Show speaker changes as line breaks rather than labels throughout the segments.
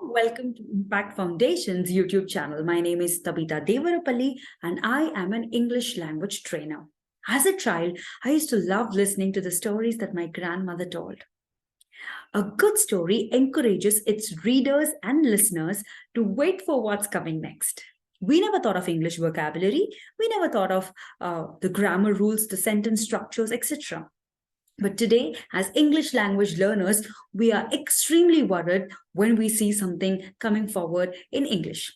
Welcome to Impact Foundation's YouTube channel. My name is Tabita Devarapalli and I am an English language trainer. As a child, I used to love listening to the stories that my grandmother told. A good story encourages its readers and listeners to wait for what's coming next. We never thought of English vocabulary. We never thought of the grammar rules, the sentence structures, etc. But today, as English language learners, we are extremely worried when we see something coming forward in English.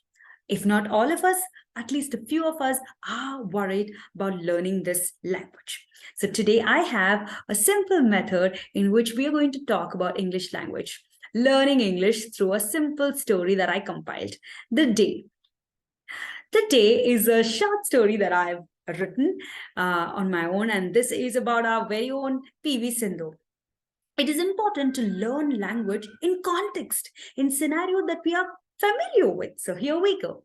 If not all of us, at least a few of us are worried about learning this language. So today I have a simple method in which we are going to talk about English language, learning English through a simple story that I compiled, The Day. The Day is a short story that I've written on my own, and this is about our very own PV Sindhu. It is important to learn language in context, in scenario that we are familiar with. So here we go.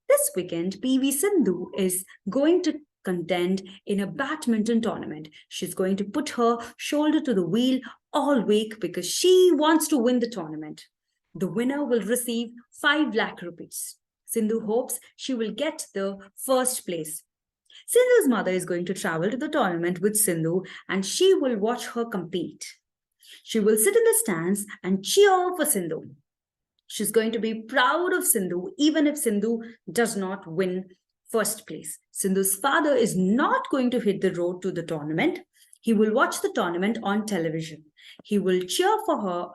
This weekend, PV Sindhu is going to contend in a badminton tournament. She's going to put her shoulder to the wheel all week because she wants to win the tournament. The winner will receive 5 lakh rupees. Sindhu hopes she will get the first place. Sindhu's mother is going to travel to the tournament with Sindhu and she will watch her compete. She will sit in the stands and cheer for Sindhu. She's going to be proud of Sindhu even if Sindhu does not win first place. Sindhu's father is not going to hit the road to the tournament. He will watch the tournament on television. He will cheer for her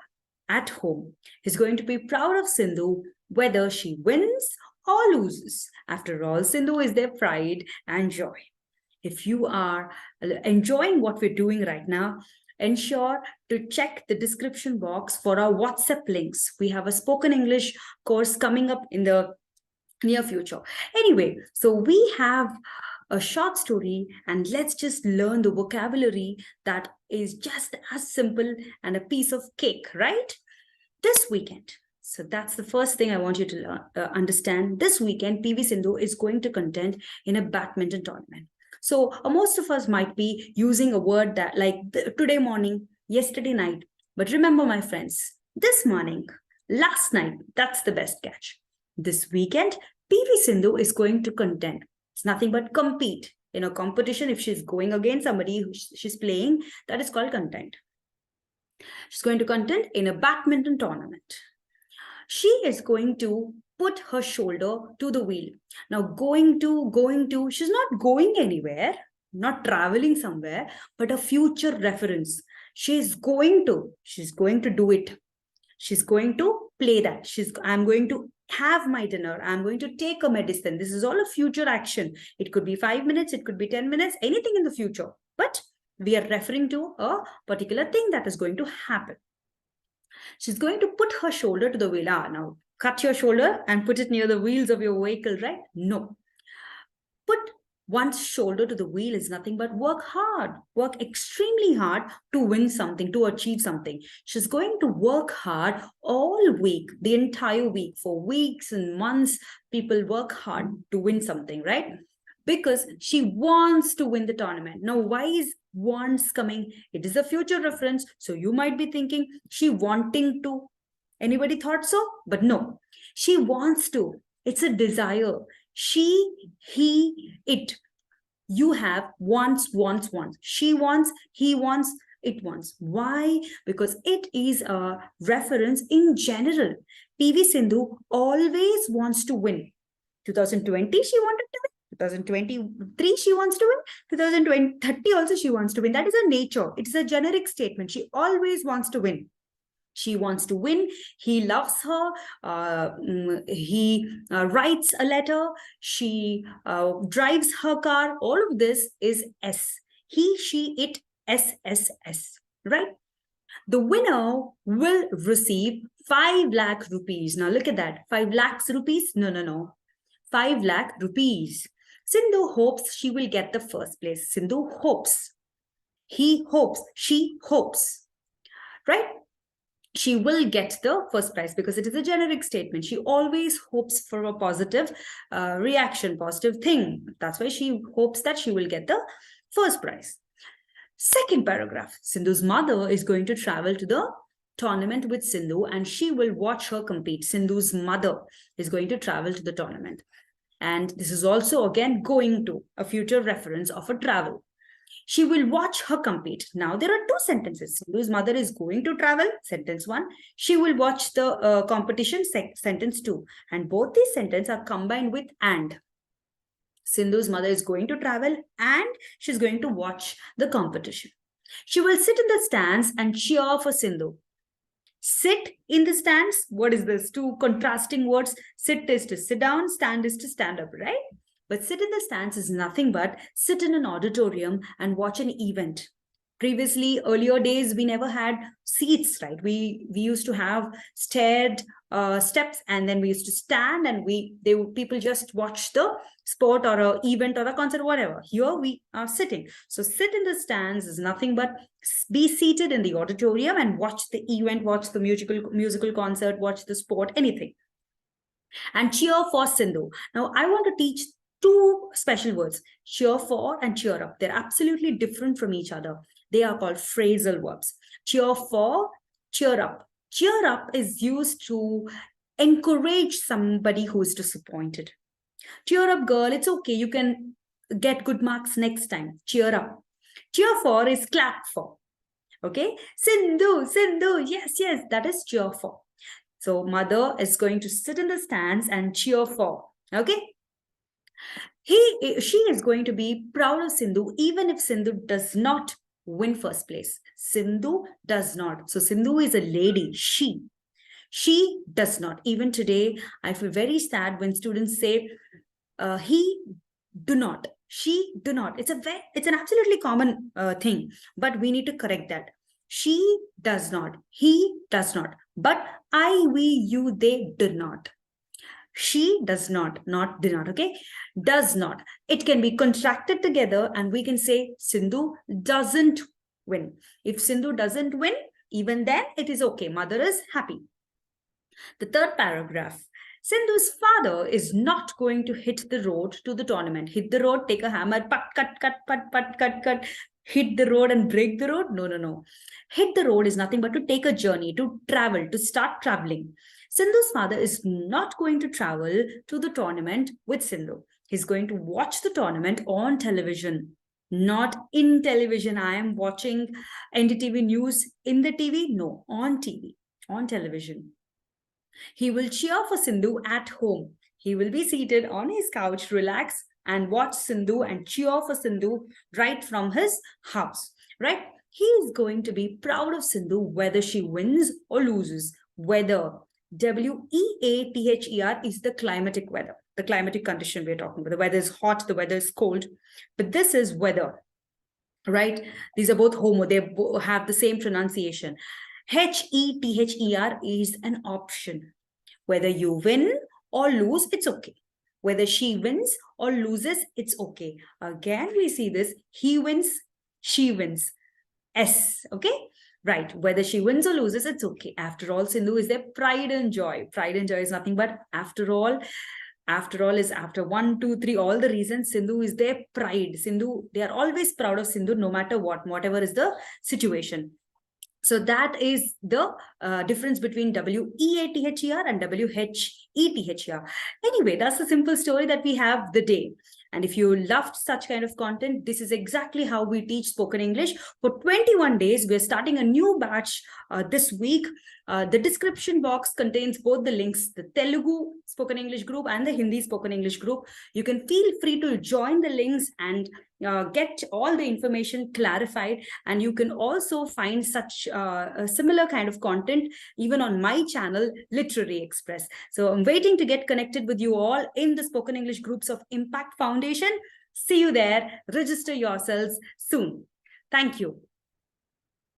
at home. He's going to be proud of Sindhu whether she wins or loses. After all, Sindhu is their pride and joy. If you are enjoying what we're doing right now, ensure to check the description box for our WhatsApp links. We have a spoken English course coming up in the near future. Anyway, so we have a short story and let's just learn the vocabulary that is just as simple and a piece of cake, right? This weekend. So that's the first thing I want you to understand. This weekend, PV Sindhu is going to contend in a badminton tournament. So most of us might be using a word that like today morning, yesterday night. But remember, my friends, this morning, last night, that's the best catch. This weekend, PV Sindhu is going to contend. It's nothing but compete. In a competition, if she's going against somebody who she's playing, that is called contend. She's going to contend in a badminton tournament. She is going to put her shoulder to the wheel. Now, going to, she's not going anywhere, not traveling somewhere, but a future reference. She's going to do it. She's going to play that. I'm going to have my dinner. I'm going to take a medicine. This is all a future action. It could be 5 minutes. It could be 10 minutes, anything in the future. But we are referring to a particular thing that is going to happen. She's going to put her shoulder to the wheel. Now, cut your shoulder and put it near the wheels of your vehicle, right? No. Put one's shoulder to the wheel is nothing but work hard. Work extremely hard to win something, to achieve something. She's going to work hard all week, the entire week. For weeks and months, people work hard to win something, right? Because she wants to win the tournament. Now, why is wants coming? It is a future reference. So you might be thinking, she wanting to. Anybody thought so? But no, she wants to. It's a desire. She, he, it. You have wants. She wants, he wants, it wants. Why? Because it is a reference in general. PV Sindhu always wants to win. 2020, she wanted to win. 2023, she wants to win. 2030 also she wants to win. That is her nature. It is a generic statement. She always wants to win. She wants to win. He loves her. He writes a letter. She drives her car. All of this is S. He, she, it, S, right? The winner will receive 5 lakh rupees. Now look at that. 5 lakhs rupees? No. 5 lakh rupees. Sindhu hopes she will get the first place. Sindhu hopes. He hopes. She hopes. Right? She will get the first prize because it is a generic statement. She always hopes for a positive reaction, positive thing. That's why she hopes that she will get the first prize. Second paragraph. Sindhu's mother is going to travel to the tournament with Sindhu and she will watch her compete. Sindhu's mother is going to travel to the tournament. And this is also again going to a future reference of a travel. She will watch her compete. Now there are two sentences. Sindhu's mother is going to travel, sentence 1. She will watch the competition, sentence 2. And both these sentences are combined with and. Sindhu's mother is going to travel and she's going to watch the competition. She will sit in the stands and cheer for Sindhu. Sit in the stands. What is this? Two contrasting words. Sit is to sit down, stand is to stand up, right? But sit in the stands is nothing but sit in an auditorium and watch an event. Previously, earlier days, we never had seats, right? We used to have staired steps, and then we used to stand, and people just watch the sport or a event or a concert or whatever. Here we are sitting. So sit in the stands is nothing but be seated in the auditorium and watch the event, watch the musical concert, watch the sport, anything. And cheer for Sindhu. Now, I want to teach two special words, cheer for and cheer up. They're absolutely different from each other. They are called phrasal verbs. Cheer for, cheer up. Cheer up is used to encourage somebody who is disappointed. Cheer up, girl. It's okay. You can get good marks next time. Cheer up. Cheer for is clap for. Okay. Sindhu, Sindhu. Yes, yes. That is cheer for. So mother is going to sit in the stands and cheer for. Okay. She is going to be proud of Sindhu even if Sindhu does not win first place. Sindhu does not. So Sindhu is a lady. She does not. Even today, I feel very sad when students say, he do not, she do not. It's an absolutely common thing, but we need to correct that. She does not. He does not. But I, we, you, they do not. She does not did not, okay? Does not. It can be contracted together and we can say Sindhu doesn't win. If Sindhu doesn't win, even then it is okay. Mother is happy. The third paragraph. Sindhu's father is not going to hit the road to the tournament. Hit the road, take a hammer, cut, hit the road and break the road. No. Hit the road is nothing but to take a journey, to travel, to start traveling. Sindhu's father is not going to travel to the tournament with Sindhu. He's going to watch the tournament on television, not in television. I am watching NDTV news in the TV. No, on TV, on television. He will cheer for Sindhu at home. He will be seated on his couch, relax, and watch Sindhu and cheer for Sindhu right from his house, right? He is going to be proud of Sindhu whether she wins or loses. Weather. WEATHER is the climatic weather, the climatic condition we're talking about. The weather is hot, the weather is cold, but this is weather, right? These are both homo, they have the same pronunciation. HETHER is an option. Whether you win or lose, it's okay. Whether she wins or loses, it's okay. Again, we see this, he wins, she wins. S, okay? Right, whether she wins or loses, it's okay. After all, Sindhu is their pride and joy. Pride and joy is nothing but after all is after 1, 2, 3, all the reasons, Sindhu is their pride. Sindhu, they are always proud of Sindhu no matter what, whatever is the situation. So that is the difference between WEATHER and WHETHER. Anyway, that's the simple story that we have the day. And if you loved such kind of content, this is exactly how we teach spoken English. For 21 days, we're starting a new batch this week. The description box contains both the links, the Telugu spoken English group and the Hindi spoken English group. You can feel free to join the links and get all the information clarified. And you can also find such a similar kind of content even on my channel, Literary Express. So I'm waiting to get connected with you all in the spoken English groups of Impact Foundation. See you there. Register yourselves soon. Thank you.